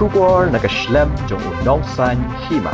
出国那个 Schlemm 中农山西马。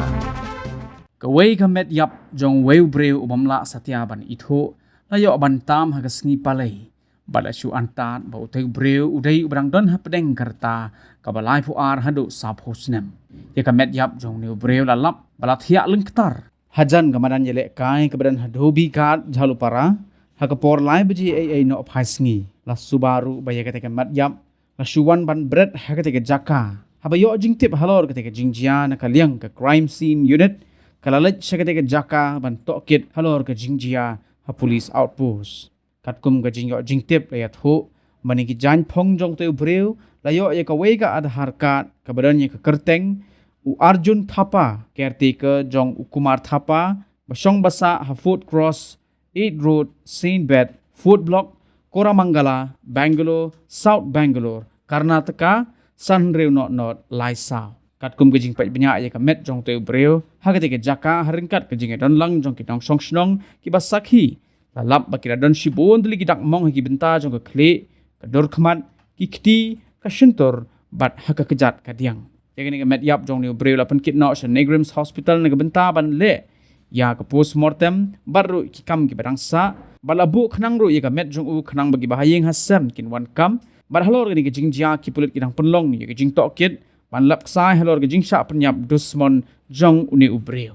Kaway kamet yap jong weu breu ubamla satyaban itho layo bantam hagas ni palay bala shu antat ba utay breu uday ubrang don hapdeng karta kabalay pu ar hado sap hosnem ya kamet yap jong new breu lalap balat hiya lengktar hajan gamadan yele kai kabadan hadobi kat jalu para hakapor lai beji ai no phasngi la subaru baya kate kamet yap la shuwan ban bread hakate jaka habayo jingtip halor kate jingjia na kaliang ka crime scene unit kalalet syakate jaka ban tokit halor ke jingjia ha police outpost katkum ka jingyo jingtip layat ho maniki jan phong jong te breu layo ye ka wega adhar card kabadan ye ka kerteng u Arjun Thapa caretaker jong Kumar Thapa basong basa ha food cross 8 road Saint Bed food block Koramangala Bangalore South Bangalore Karnataka Sanreu not Laisau katkum ke jing pai bnya ye ka met jong te breu hagate ke jaka haringkat ke jing don lang jong kitong song snong ki basakhi lalap bakira don shibon dili gidak mong ki benta jong ke kle ka dor khmat ki khti ka shintor bat haka kejat ka diang ye ke met yap jong ni breu lapan kit no sha Negrims hospital ne benta ban le ya ka postmortem baru ki kam ki barangsa balabu khnang ro ye ka met jong u khnang bagi bahayeng hasam kin wan kam bar halor ni ke jing jia ki pulit kidang penlong ni ye ke jing tok kit ban lap sai halor ke jing sha penyap dusmon jong uni ubreu